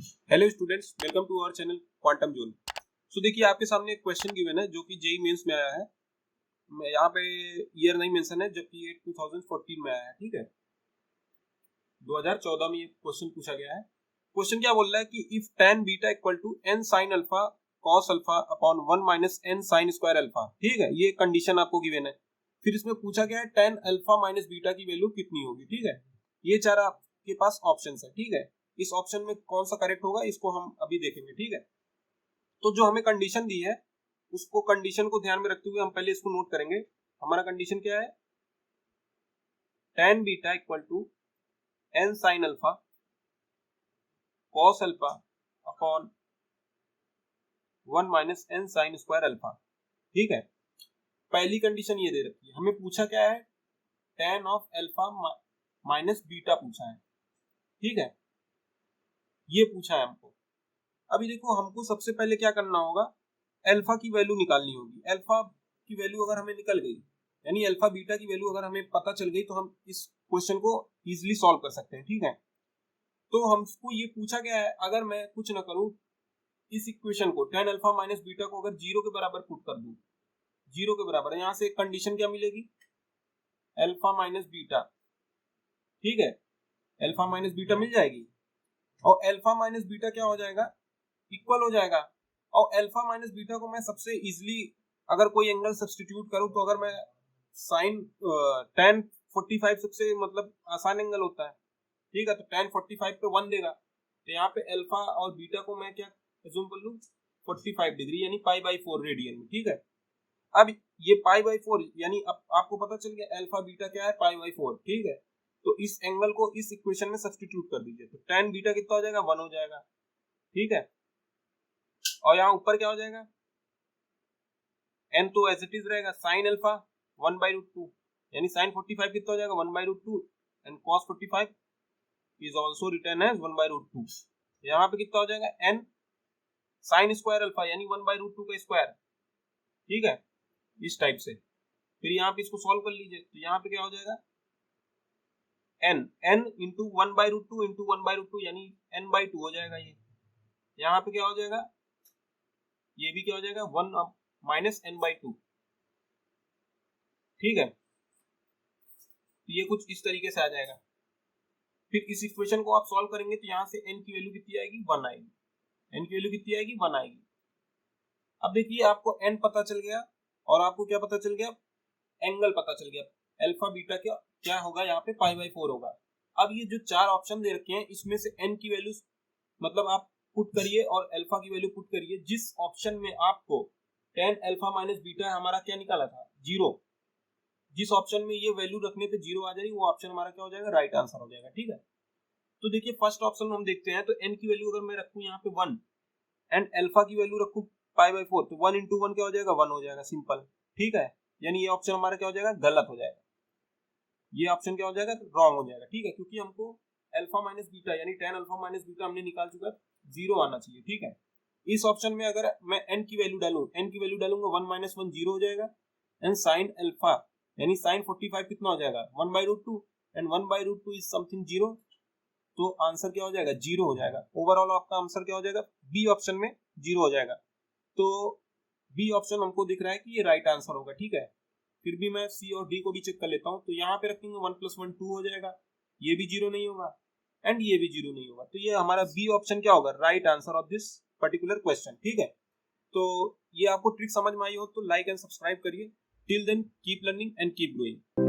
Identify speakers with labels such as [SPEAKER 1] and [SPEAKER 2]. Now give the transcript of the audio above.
[SPEAKER 1] Hello students, welcome to our channel quantum zone. So देखिए, आपके सामने एक क्वेश्चन गिवन है जो कि जेईई मेंस में आया है। मैं यहाँ पे ईयर नहीं मेंशन है, जबकि ये 2014 में आया है। ठीक है, 2014 में ये क्वेश्चन पूछा गया है। क्वेश्चन क्या बोल रहा है कि if tan beta equal to n sin alpha cos alpha upon 1 minus n sin square alpha. ठीक है, ये कंडीशन आपको गिवन है। फिर इसमें पूछा गया है tan अल्फा माइनस बीटा की वैल्यू कितनी होगी। ठीक है, ये चार आपके पास ऑप्शंस है। ठीक है, इस ऑप्शन में कौन सा करेक्ट होगा इसको हम अभी देखेंगे। ठीक है, तो जो हमें कंडीशन दी है उसको कंडीशन को ध्यान में रखते हुए हम पहले इसको नोट करेंगे। हमारा कंडीशन क्या है? tan beta equal to n sin alpha cos alpha upon 1 minus n sin square alpha. ठीक है, पहली कंडीशन ये दे रखी है। हमें पूछा क्या है? tan of alpha minus beta पूछा है। ठीक है, ये पूछा है हमको। अभी देखो, हमको सबसे पहले क्या करना होगा, अल्फा की वैल्यू निकालनी होगी। अल्फा की वैल्यू अगर हमें निकल गई, यानी अल्फा बीटा की वैल्यू अगर हमें पता चल गई, तो हम इस क्वेश्चन को इजीली सॉल्व कर सकते हैं। ठीक है, तो हमको ये पूछा गया है, अगर मैं कुछ ना करूं, इस इक्वेशन को tan अल्फा माइनस बीटा को अगर जीरो के बराबर पुट कर दूं, जीरो के बराबर, यहां से एक कंडीशन क्या मिलेगी? Alpha minus beta. ठीक है, अल्फा माइनस बीटा मिल जाएगी, और अल्फा माइनस बीटा क्या हो जाएगा? इक्वल हो जाएगा। और अल्फा माइनस बीटा को मैं सबसे इजीली अगर कोई एंगल सब्स्टिट्यूट करूं, तो अगर मैं साइन tan 45 सबसे मतलब आसान एंगल होता है। ठीक है, तो tan 45 पे 1 देगा, तो यहाँ पे अल्फा और बीटा को मैं क्या अज्यूम कर लूं? 45 डिग्री, यानी पाई बाई 4 रेडियन में। ठीक है, अब ये पाई बाई 4, यानी अब आपको पता चल गया अल्फा बीटा क्या है, पाई बाई 4। ठीक है, तो इस एंगल को इस इक्वेशन में सब्स्टिट्यूट कर दीजिए, तो tan बीटा कितना हो जाएगा? 1 हो जाएगा। ठीक है, और यहाँ ऊपर क्या हो जाएगा? n तो एज इट इज रहेगा, sine alpha 1 by root two, यानी साइन 45 कितना हो जाएगा? 1 by root two, and cos 45 is also return as 1 by root two. यहाँ पे कितना हो जाएगा? n साइन स्क्वायर अल्फा, यानी 1 बाई रूट टू का स्क्वायर। ठीक है, इस टाइप से। फिर यहाँ पे इसको सॉल्व कर लीजिए, तो यहाँ पे क्या हो जाएगा? n into 1 by root two into 1 by root two, यानी n बाई 2 हो जाएगा। ये यहाँ पे क्या हो जाएगा? ये भी क्या हो जाएगा? 1 माइनस n बाई 2। ठीक है, तो ये कुछ इस तरीके से आ जाएगा। फिर इस इक्वेशन को आप सॉल्व करेंगे, तो यहाँ से n की वैल्यू कितनी आएगी? 1 आएगी। n की वैल्यू कितनी आएगी? 1 आएगी। अब देखिए, आपको n पता चल गया, और आपको क्या पता चल गया? एंगल पता चल गया। अल्फा बीटा क्या क्या होगा? यहाँ पे पाई बाई 4 होगा। अब ये जो चार ऑप्शन दे रखे हैं, इसमें से n की वैल्यू मतलब आप पुट करिए और अल्फा की वैल्यू पुट करिए। जिस ऑप्शन में आपको tan अल्फा माइनस बीटा हमारा क्या निकाला था? 0। जिस ऑप्शन में ये वैल्यू रखने पे 0 आ जाएगी, वो ऑप्शन हमारा क्या हो जाएगा? राइट आंसर हो जाएगा। ठीक है, तो देखिए, फर्स्ट ऑप्शन में हम देखते हैं, तो n की वैल्यू अगर मैं रखूं यहाँ पे 1 एंड अल्फा की वैल्यू रखूं पाई बाई 4, तो 1 इंटू 1 क्या हो जाएगा? 1 हो जाएगा, सिंपल। ठीक है, यानी ये ऑप्शन हमारा क्या हो जाएगा? गलत हो जाएगा। ये ऑप्शन क्या हो जाएगा? रॉन्ग हो जाएगा। ठीक है, क्योंकि हमको अल्फा माइनस बीटा यानी tan अल्फा माइनस बीटा हमने निकाल चुका है, 0 आना चाहिए। ठीक है, इस ऑप्शन में अगर मैं n की वैल्यू डालूं, n की वैल्यू डालूंगा 1 माइनस 1 0 हो जाएगा, एंड साइन अल्फा यानी साइन 45 कितना हो जाएगा? 1 by root two, and 1 by root two is something 0, तो आंसर क्या हो जाएगा? 0 हो जाएगा। ओवरऑल आपका आंसर क्या हो जाएगा? बी ऑप्शन में 0 हो जाएगा। तो बी ऑप्शन हमको दिख रहा है कि ये राइट आंसर होगा। ठीक है, फिर भी मैं सी और डी को भी चेक कर लेता हूँ, तो यहाँ पे रखेंगे 1 प्लस 1 2 हो जाएगा, ये भी 0 नहीं होगा, एंड ये भी 0 नहीं होगा। तो ये हमारा बी ऑप्शन क्या होगा? Right answer of this particular question. ठीक है, तो ये आपको ट्रिक समझ में आई हो तो लाइक एंड सब्सक्राइब करिए। Till then keep learning and keep growing.